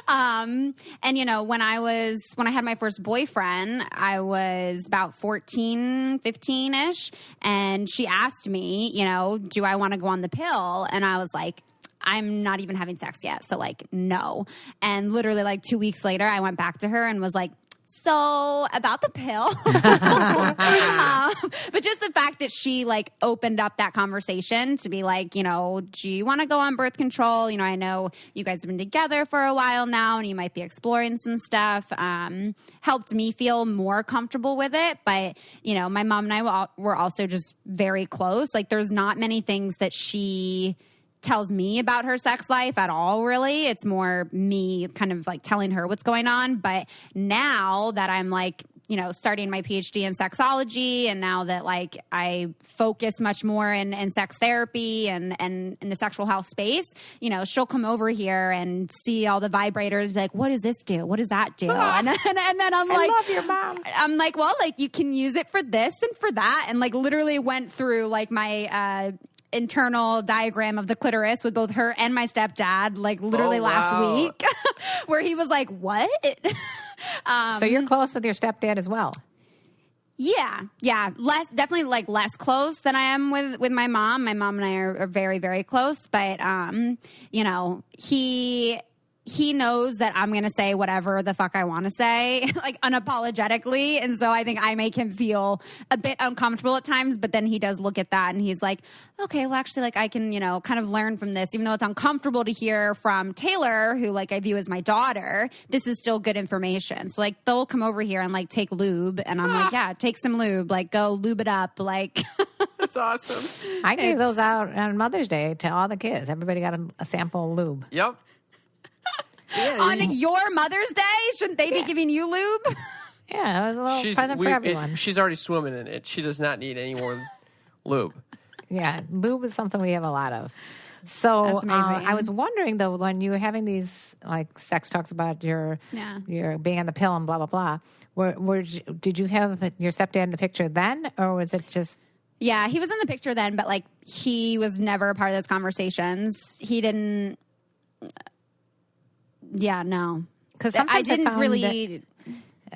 And when I had my first boyfriend, I was about 14, 15-ish. And she asked me, do I want to go on the pill? And I was like, I'm not even having sex yet. So like, no. And literally like 2 weeks later, I went back to her and was like, So about the pill, but just the fact that she like opened up that conversation to be like, do you want to go on birth control? I know you guys have been together for a while now and you might be exploring some stuff, helped me feel more comfortable with it. But, my mom and I were also just very close. Like there's not many things that she tells me about her sex life at all, really. It's more me kind of like telling her what's going on. But now that I'm like, starting my PhD in sexology, and now that like I focus much more in sex therapy and in the sexual health space, she'll come over here and see all the vibrators, be like, what does this do? What does that do? And then I'm like,
I love your mom.
I'm like, well, like you can use it for this and for that. And like literally went through like my, internal diagram of the clitoris with both her and my stepdad, like literally last week, where he was like, what?
So you're close with your stepdad as well?
Yeah. Definitely like less close than I am with my mom. My mom and I are very, very close, but, he knows that I'm going to say whatever the fuck I want to say, like unapologetically. And so I think I make him feel a bit uncomfortable at times, but then he does look at that and he's like, okay, well actually like I can, kind of learn from this, even though it's uncomfortable to hear from Taylor, who like I view as my daughter, this is still good information. So like they'll come over here and like take lube and I'm like, yeah, take some lube, like go lube it up. Like
That's awesome.
I gave those out on Mother's Day to all the kids. Everybody got a sample of lube.
Yep. Yeah,
on your Mother's Day, shouldn't they be giving you lube?
Yeah, it was a little present for everyone.
She's already swimming in it. She does not need any more lube.
Yeah, lube is something we have a lot of. So I was wondering though, when you were having these like sex talks about your being on the pill and blah blah blah, did you have your stepdad in the picture then, or was it just?
Yeah, he was in the picture then, but like he was never a part of those conversations. He didn't. Yeah, no.
Because
I didn't really.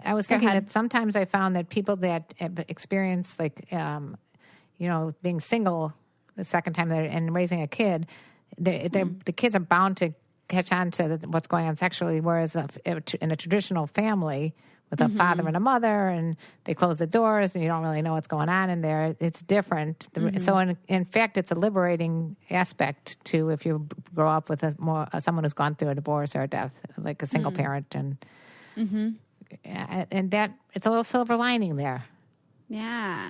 I was thinking that sometimes I found that people that have experienced like, being single the second time and raising a kid, the kids are bound to catch on to what's going on sexually. Whereas in a traditional family with a father and a mother, and they close the doors and you don't really know what's going on in there, it's different. So in fact, it's a liberating aspect to if you grow up with someone who's gone through a divorce or a death, like a single parent, and that it's a little silver lining there. Yeah.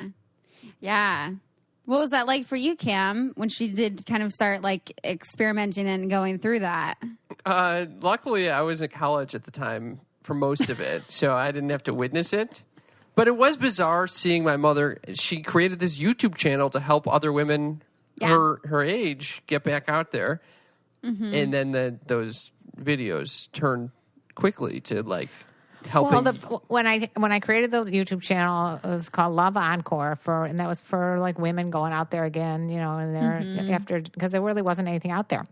What was that like for you, Cam, when she did kind of start like experimenting and going through that?
Luckily, I was in college at the time for most of it, so I didn't have to witness it. But it was bizarre seeing my mother. She created this YouTube channel to help other women her age get back out there. And then those videos turned quickly to like helping.
Well, when I created the YouTube channel, it was called Love Encore and that was for like women going out there again, and they're after, because there really wasn't anything out there.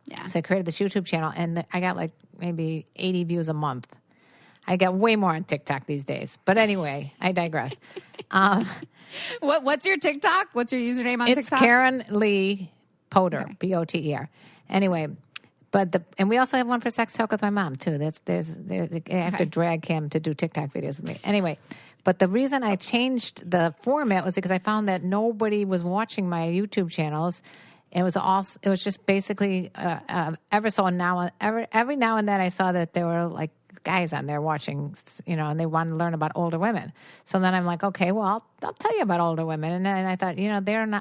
Yeah. So I created this YouTube channel and I got like maybe 80 views a month. I get way more on TikTok these days. But anyway, I digress.
What's your TikTok? What's your username on TikTok?
It's KarenLee Poter, Poter. Anyway, and we also have one for Sex Talk with my mom, too. I have to drag Cam to do TikTok videos with me. Anyway, but the reason I changed the format was because I found that nobody was watching my YouTube channels. It was just basically every now and then I saw that there were like guys on there watching, and they wanted to learn about older women. So then I'm like, okay, well, I'll tell you about older women. And then I thought,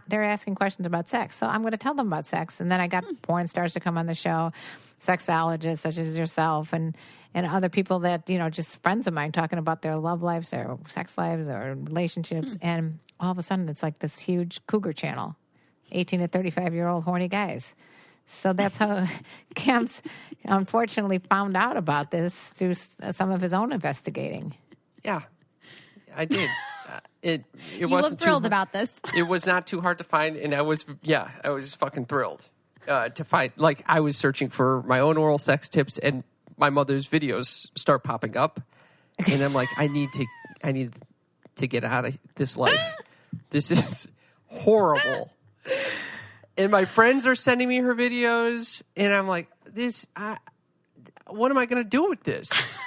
they're asking questions about sex, so I'm going to tell them about sex. And then I got porn stars to come on the show, sexologists such as yourself, and other people that, just friends of mine talking about their love lives or sex lives or relationships. And all of a sudden it's like this huge cougar channel, 18 to 35-year-old horny guys. So that's how Cam's unfortunately found out about this through some of his own investigating.
Yeah, I did. It
you
wasn't
look thrilled about this.
It was not too hard to find, and I was fucking thrilled to find. Like, I was searching for my own oral sex tips, and my mother's videos start popping up, and I'm like, I need to get out of this life. This is horrible. And my friends are sending me her videos, and I'm like, what am I going to do with this?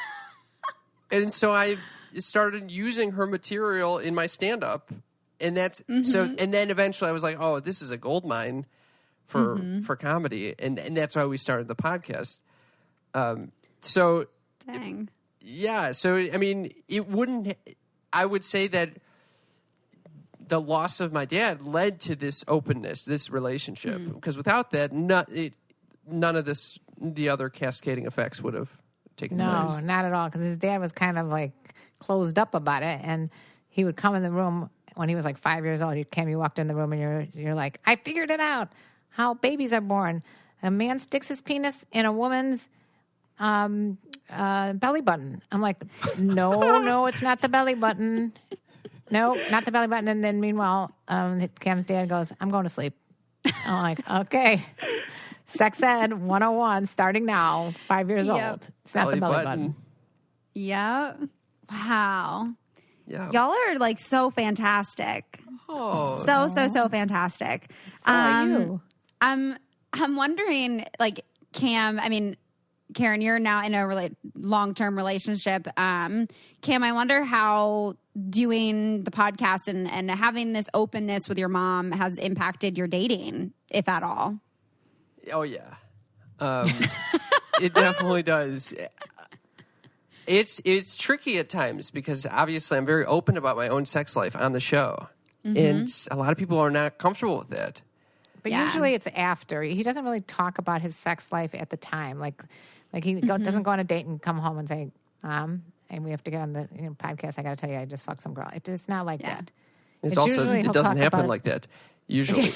And so I started using her material in my stand-up. And that's so. And then eventually I was like, oh, this is a gold mine for comedy. And that's why we started the podcast. So,
Dang.
Yeah. So, I mean, I would say that the loss of my dad led to this openness, this relationship. Because without that, none of the other cascading effects would have taken place.
No, not at all. Because his dad was kind of like closed up about it. And he would come in the room when he was like 5 years old. You walked in the room and you're like, I figured it out. How babies are born. A man sticks his penis in a woman's belly button. I'm like, no, it's not the belly button. No, not the belly button. And then meanwhile, Cam's dad goes, I'm going to sleep. I'm like, okay. Sex ed 101 starting now, 5 years old. It's not the belly button.
Yeah. Wow.
Yeah.
Y'all are like so fantastic.
Oh.
So fantastic.
So are you.
I'm wondering, like, Cam, I mean, Karen, you're now in a long-term relationship. Cam, I wonder how doing the podcast and having this openness with your mom has impacted your dating, if at all.
Oh, yeah. It definitely does. It's tricky at times because obviously I'm very open about my own sex life on the show. And a lot of people are not comfortable with that.
But usually it's after. He doesn't really talk about his sex life at the time. Like he doesn't go on a date and come home and say, and we have to get on the podcast. I got to tell you, I just fucked some girl. It's not like that.
It doesn't happen like that. Usually.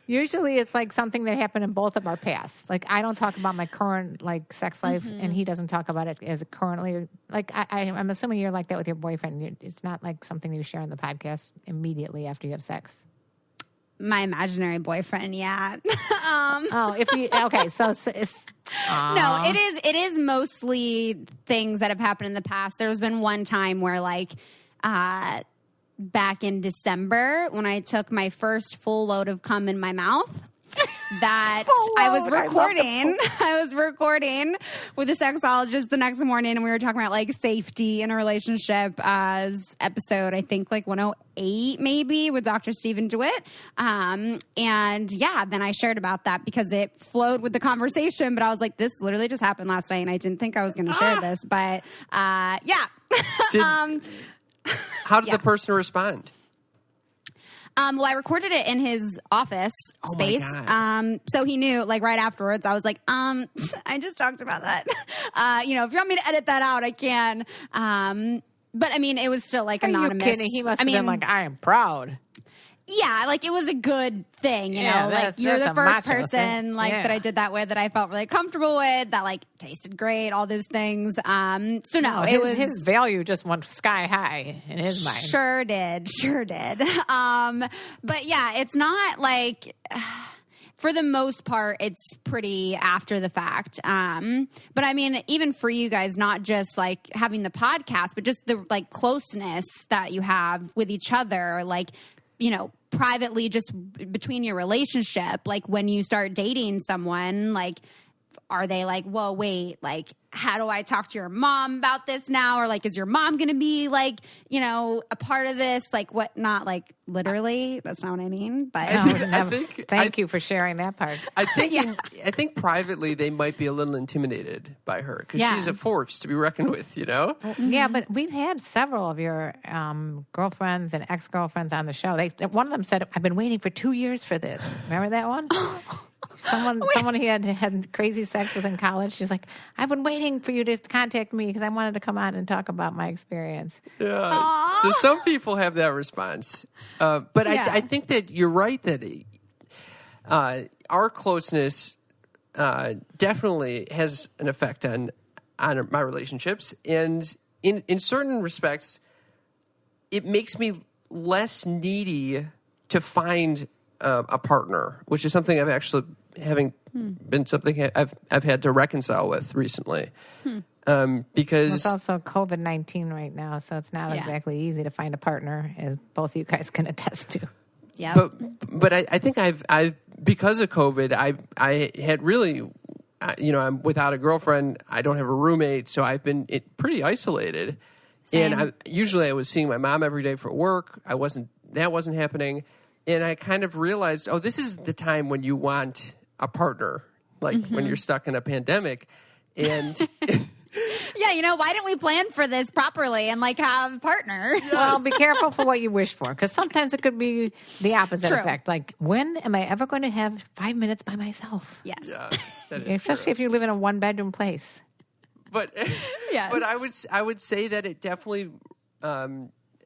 Usually it's like something that happened in both of our pasts. Like I don't talk about my current like sex life and he doesn't talk about it as currently. Like I'm assuming you're like that with your boyfriend. It's not like something you share on the podcast immediately after you have sex.
My imaginary boyfriend, yeah.
No, it
is mostly things that have happened in the past. There's been one time where like back in December when I took my first full load of cum in my mouth that I was recording with a sexologist the next morning, and we were talking about like safety in a relationship as episode, I think like 108 maybe, with Dr. Stephen DeWitt. And yeah, then I shared about that because it flowed with the conversation, but I was like, this literally just happened last night and I didn't think I was going to share this, but yeah.
How did the person respond?
Well, I recorded it in his office space. So he knew, like, right afterwards, I was like, I just talked about that. If you want me to edit that out, I can. But I mean, it was still like anonymous.
Are you kidding? He must have been like, I am proud.
Yeah, like it was a good thing, you know. Like you're the first person that I did that with that I felt really comfortable with, that like tasted great, all those things. So no, it was
his value just went sky high in his mind.
Sure did. But yeah, it's not like for the most part, it's pretty after the fact. But I mean, even for you guys, not just like having the podcast, but just the like closeness that you have with each other, like, you know, privately, just between your relationship, like when you start dating someone, like, are they like, whoa, wait, like, how do I talk to your mom about this now? Or like, is your mom going to be like, you know, a part of this? Like, what, not like literally, that's not what I mean, but
thank you for sharing that part.
I think privately they might be a little intimidated by her because she's a force to be reckoned with, you know?
Yeah, but we've had several of your girlfriends and ex-girlfriends on the show. One of them said, I've been waiting for 2 years for this. Remember that one? Someone he had crazy sex with in college. She's like, I've been waiting for you to contact me because I wanted to come on and talk about my experience.
Yeah. Aww. So some people have that response. But I think that you're right that our closeness definitely has an effect on my relationships. And in certain respects, it makes me less needy to find a partner, which is something I've actually been something I've had to reconcile with recently. Because
it's also COVID-19 right now, so it's not exactly easy to find a partner, as both of you guys can attest to.
Yeah,
but I think I've because of COVID, I had really I'm without a girlfriend. I don't have a roommate, so I've been pretty isolated.
Same.
And I was seeing my mom every day for work. That wasn't happening. And I kind of realized, this is the time when you want a partner, like when you're stuck in a pandemic. And
yeah, why didn't we plan for this properly and like have partners?
Well, be careful for what you wish for, because sometimes it could be the opposite
True.
effect. Like, when am I ever going to have 5 minutes by myself?
Yes.
yeah, that is
Especially
true.
if you live in a 1-bedroom place.
But
Yes.
but I would say that it definitely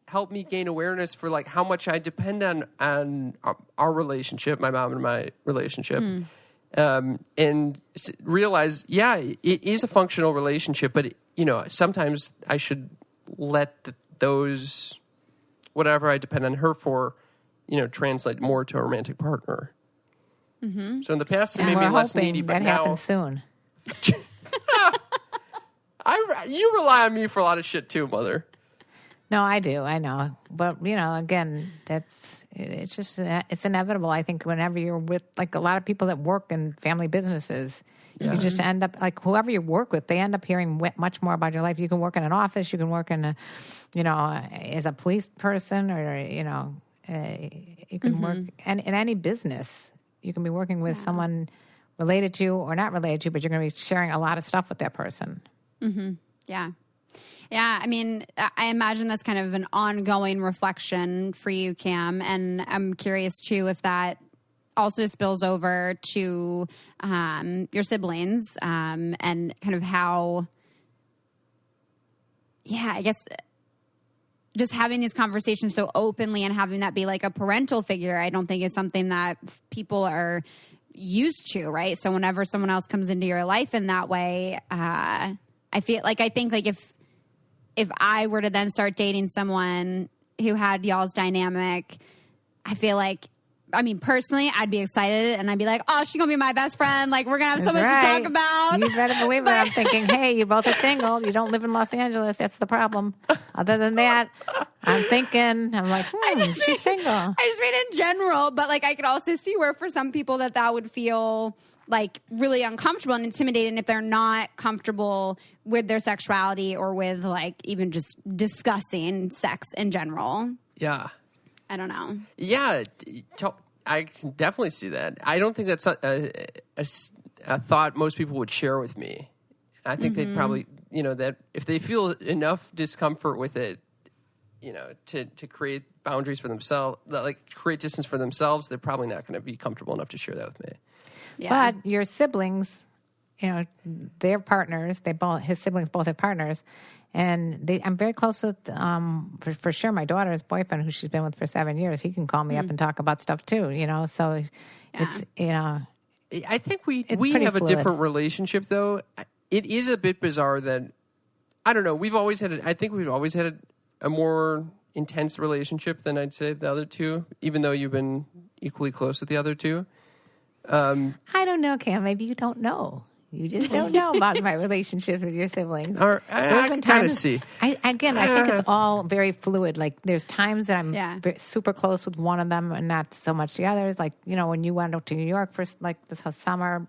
helped me gain awareness for like how much I depend on our relationship, my mom and my relationship, and realize, it is a functional relationship, but sometimes I should let those whatever I depend on her for, translate more to a romantic partner. Mm-hmm. So in the past, it
And
made me
we're
less
hoping
needy, but
that
now
happens soon.
you rely on me for a lot of shit too, Mother.
No, I do. I know. But, again, it's inevitable. I think whenever you're with, like, a lot of people that work in family businesses, you just end up, like, whoever you work with, they end up hearing much more about your life. You can work in an office. You can work in as a police person, or, you can work in any business. You can be working with someone related to or not related to, but you're going to be sharing a lot of stuff with that person.
Yeah. Yeah, I mean, I imagine that's kind of an ongoing reflection for you, Cam, and I'm curious, too, if that also spills over to your siblings and kind of how, I guess just having these conversations so openly and having that be like a parental figure, I don't think is something that people are used to, right? So whenever someone else comes into your life in that way, I think if I were to then start dating someone who had y'all's dynamic, I feel like, personally, I'd be excited and I'd be like, oh, she's going to be my best friend. Like, we're going to have so much to talk about.
You better believe it. I'm thinking, hey, you both are single. You don't live in Los Angeles. That's the problem. Other than that, I'm like, she's single.
I just mean in general, but like I could also see where for some people that would feel like really uncomfortable and intimidating if they're not comfortable with their sexuality or with like even just discussing sex in general.
Yeah.
I don't know.
Yeah, I can definitely see that. I don't think that's a thought most people would share with me. I think they'd probably, that if they feel enough discomfort with it, to create boundaries for themselves, like create distance for themselves, they're probably not going to be comfortable enough to share that with me.
Yeah.
But your siblings, they're partners. His siblings both have partners. And I'm very close with, for sure, my daughter's boyfriend, who she's been with for 7 years. He can call me up and talk about stuff too, So it's,
I think we
pretty
have a
fluid.
different relationship, though. It is a bit bizarre that, I don't know, we've always had a more intense relationship than I'd say the other two, even though you've been equally close with the other two.
I don't know, Cam. Maybe you don't know. You just don't know about my relationship with your siblings.
Or, I can kind of see.
I think it's all very fluid. Like, there's times that I'm
Yeah.
super close with one of them and not so much the others. Like, when you went up to New York for like this summer,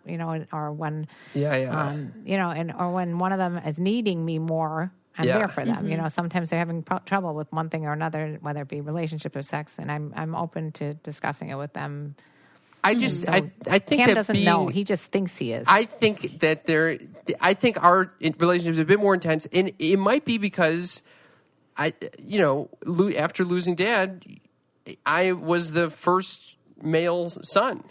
or when, or when one of them is needing me more, I'm there for them. Sometimes they're having trouble with one thing or another, whether it be relationship or sex, and I'm open to discussing it with them.
I think
Cam
that
doesn't know. He just thinks he is.
I think that our relationship is a bit more intense, and it might be because after losing Dad, I was the first male son,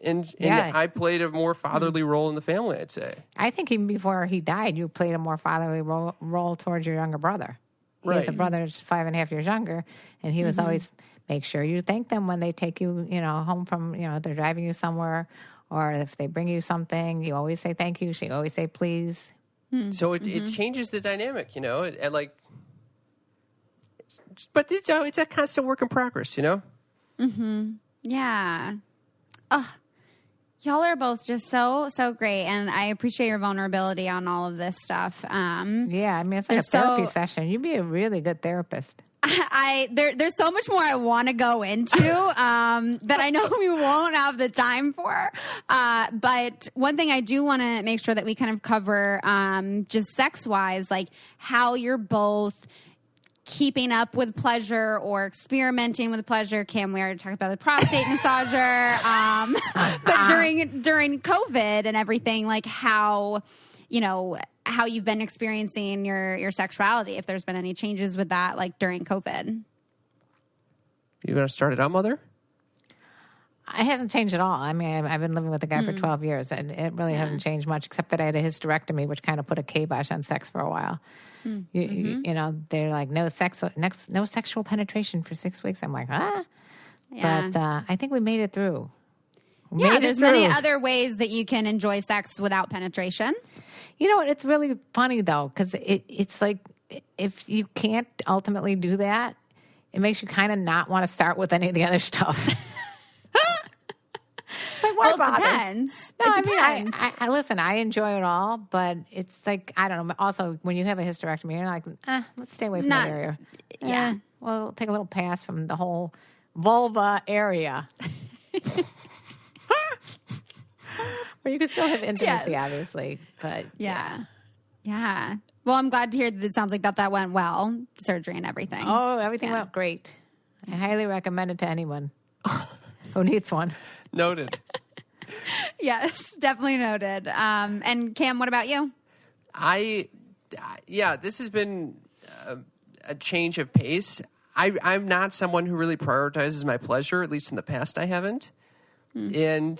and I played a more fatherly role in the family, I'd say.
I think even before he died, you played a more fatherly role towards your younger brother. He has a brother that's 5.5 years younger, and he was always, make sure you thank them when they take you, home from, they're driving you somewhere, or if they bring you something, you always say thank you. She always say please.
So it changes the dynamic, but it's a constant work in progress,
Yeah. Oh, Y'all are both just so great, and I appreciate your vulnerability on all of this stuff.
Yeah, I mean, it's like a therapy session. You'd be a really good therapist.
There's so much more I want to go into that I know we won't have the time for. But one thing I do want to make sure that we kind of cover, just sex-wise, like how you're both keeping up with pleasure or experimenting with pleasure. Cam, we already talked about the prostate massager. But during COVID and everything, like how you've been experiencing your sexuality, if there's been any changes with that, like during COVID.
You going to start it out, Mother?
It hasn't changed at all. I mean, I've been living with a guy for 12 years, and it really hasn't changed much, except that I had a hysterectomy, which kind of put a kibosh on sex for a while. You know, they're like, no sexual penetration for 6 weeks. I'm like, ah. Yeah. But I think we made it through.
There's many other ways that you can enjoy sex without penetration.
You know what? It's really funny, though, because it's like if you can't ultimately do that, it makes you kind of not want to start with any of the other stuff. It's like,
it depends.
No,
it depends.
I listen, I enjoy it all, but it's like, I don't know. Also, when you have a hysterectomy, you're like, let's stay away from that area.
Yeah.
We'll take a little pass from the whole vulva area. Where you can still have intimacy, obviously. But
yeah. Well, I'm glad to hear that it sounds like that went well, surgery and everything.
Oh, everything went great. I highly recommend it to anyone who needs one.
Noted.
Yes, definitely noted. And Cam, what about you?
This has been a change of pace. I'm not someone who really prioritizes my pleasure, at least in the past I haven't. And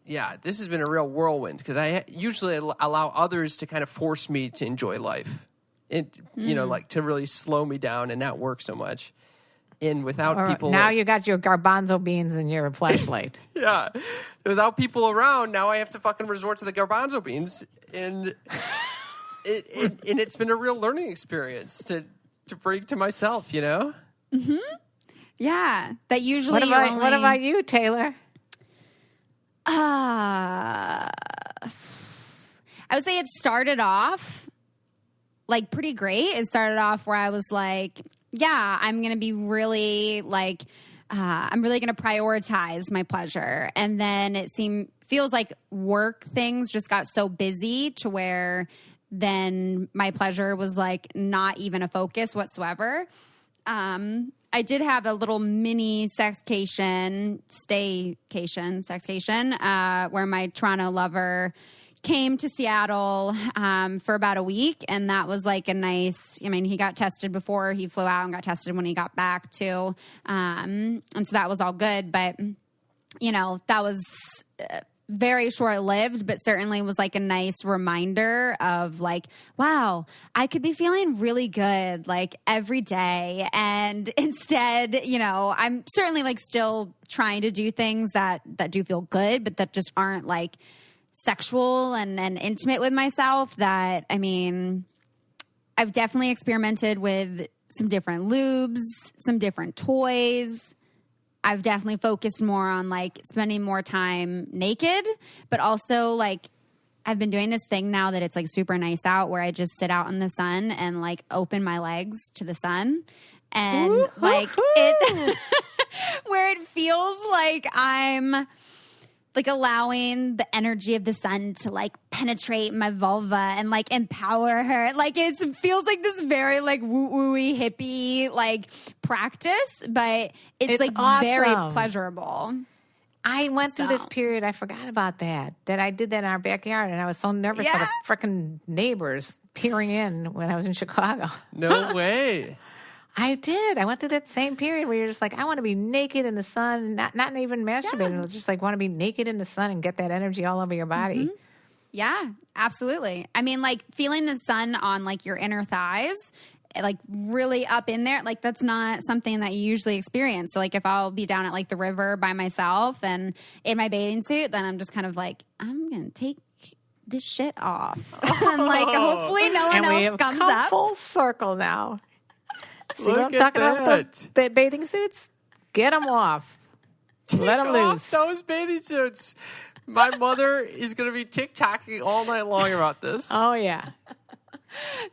this has been a real whirlwind because I usually allow others to kind of force me to enjoy life. Like to really slow me down and not work so much. And without people...
Now you got your garbanzo beans and your flashlight.
Yeah. Without people around, now I have to fucking resort to the garbanzo beans. And it's been a real learning experience to bring to myself, you know?
Mm-hmm. Yeah. That usually
What about you, Taylor?
I would say it started off like pretty great. It started off where I was like, yeah, I'm going to be really like, I'm really going to prioritize my pleasure. And then feels like work things just got so busy to where then my pleasure was like not even a focus whatsoever. I did have a little mini staycation, where my Toronto lover came to Seattle for about a week, and that was like a nice, he got tested before he flew out and got tested when he got back too. And so that was all good, but, that was very short-lived, but certainly was like a nice reminder of like, wow, I could be feeling really good like every day. And instead, I'm certainly like still trying to do things that do feel good, but that just aren't like sexual and intimate with myself. That, I've definitely experimented with some different lubes, some different toys. I've definitely focused more on like spending more time naked, but also like I've been doing this thing now that it's like super nice out where I just sit out in the sun and like open my legs to the sun and like it where it feels like I'm like allowing the energy of the sun to like penetrate my vulva and like empower her. Like it feels like this very like woo-woo-y hippie like practice, but it's like
awesome.
Very pleasurable.
I went through this period, I forgot about that I did that in our backyard, and I was so nervous for the freaking neighbors peering in when I was in Chicago.
No way.
I did. I went through that same period where you're just like, I want to be naked in the sun, not even masturbating. Yeah. Just like want to be naked in the sun and get that energy all over your body.
Mm-hmm. Yeah, absolutely. Like feeling the sun on like your inner thighs, like really up in there, like that's not something that you usually experience. So like if I'll be down at like the river by myself and in my bathing suit, then I'm just kind of like, I'm going to take this shit off. And like hopefully no one else comes up.
Full circle now. See
Look
what I'm talking about? Those bathing suits? Get them off. Let them
off
loose.
those bathing suits. My mother is going to be TikToking all night long about this.
Oh, yeah.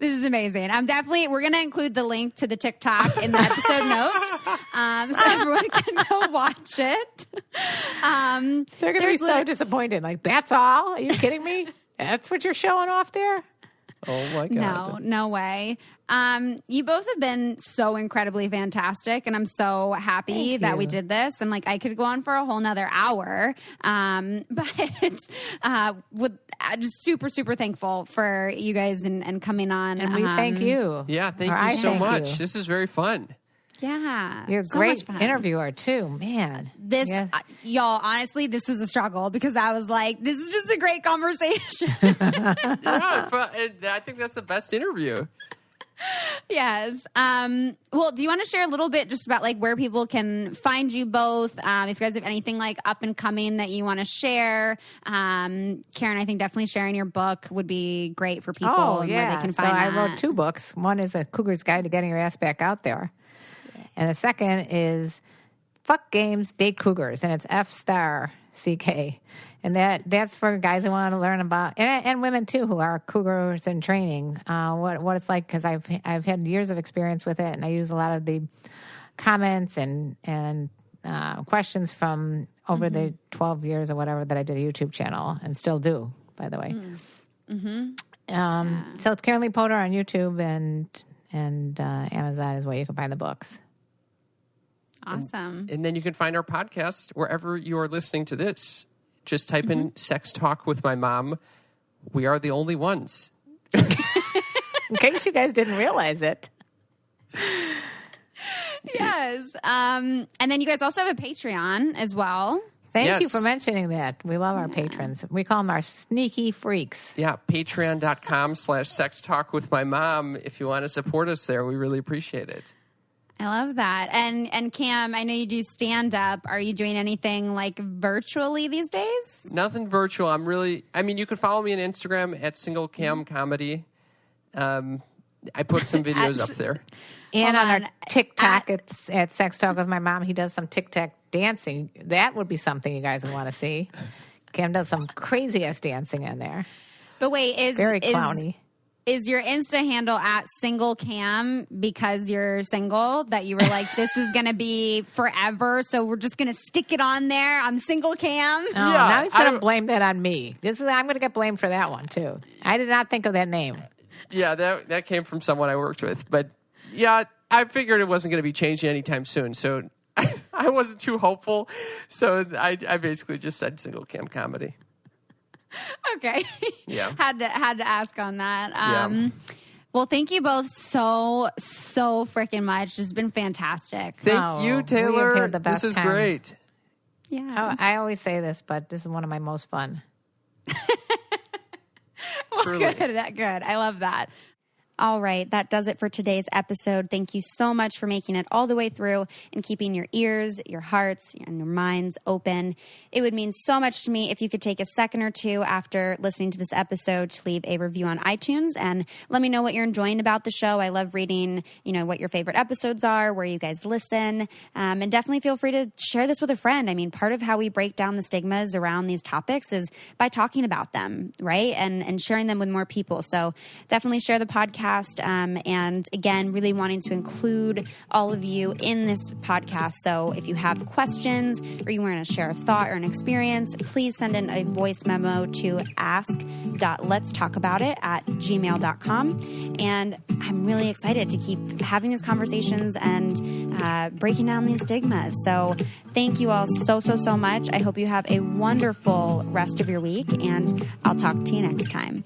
This is amazing. We're going to include the link to the TikTok in the episode notes so everyone can go watch it.
They're going to be so disappointed. Like, that's all? Are you kidding me? That's what you're showing off there?
Oh, my God.
No way. You both have been so incredibly fantastic, and I'm so happy that we did this. I'm like, I could go on for a whole nother hour, but it's just super, super thankful for you guys and coming on.
And we thank you.
Yeah, thank you so much.
You.
This is very fun.
Yeah.
You're a great interviewer, too. Man.
Y'all, honestly, this was a struggle because I was like, this is just a great conversation.
Yeah, I think that's the best interview.
Yes. Well, do you want to share a little bit just about like where people can find you both? If you guys have anything like up and coming that you want to share, Karen, I think definitely sharing your book would be great for people and where they can find
I
that.
wrote 2 books. One is A Cougar's Guide to Getting Your Ass Back Out There. And the second is Fuck Games, Date Cougars, and it's F*CK. And that's for guys who want to learn about, and women too, who are cougars in training, what it's like, because I've had years of experience with it, and I use a lot of the comments and questions from over the 12 years or whatever that I did a YouTube channel, and still do, by the way. So it's KarenLee Poter on YouTube, and Amazon is where you can find the books.
Awesome.
And then you can find our podcast wherever you are listening to this. Just type in Sex Talk with My Mom. We are the only ones.
In case you guys didn't realize it.
Yes. And then you guys also have a Patreon as well.
Thank you for mentioning that. We love our patrons. We call them our sneaky freaks.
Yeah, patreon.com/Sex Talk with My Mom. If you want to support us there, we really appreciate it.
I love that. And Cam, I know you do stand-up. Are you doing anything like virtually these days?
Nothing virtual. You can follow me on Instagram at @SingleCamComedy. I put some videos up there.
And on our TikTok, it's at Sex Talk with My Mom. He does some TikTok dancing. That would be something you guys would want to see. Cam does some crazy-ass dancing in there.
But wait,
very clowny.
Is your Insta handle at @SingleCam because you're single, that you were like, this is going to be forever, so we're just going to stick it on there? I'm Single Cam.
Oh, now he's going to blame that on me. I'm going to get blamed for that one, too. I did not think of that name.
Yeah, that came from someone I worked with. But, yeah, I figured it wasn't going to be changing anytime soon, so I wasn't too hopeful. So I basically just said Single Cam Comedy.
Okay.
Yeah.
had to ask on that. Well, thank you both so freaking much. It's been fantastic.
Thank you, Taylor.
We have had the best
this is
time.
great.
Yeah.
Oh, I always say this, but this is one of my most fun.
Well,
Truly.
good. I love that. All right, that does it for today's episode. Thank you so much for making it all the way through and keeping your ears, your hearts, and your minds open. It would mean so much to me if you could take a second or two after listening to this episode to leave a review on iTunes and let me know what you're enjoying about the show. I love reading, what your favorite episodes are, where you guys listen, and definitely feel free to share this with a friend. I mean, part of how we break down the stigmas around these topics is by talking about them, right? And sharing them with more people. So definitely share the podcast. And again, really wanting to include all of you in this podcast. So if you have questions or you want to share a thought or an experience, please send in a voice memo to ask.letstalkaboutit@gmail.com. And I'm really excited to keep having these conversations and breaking down these stigmas. So thank you all so much. I hope you have a wonderful rest of your week, and I'll talk to you next time.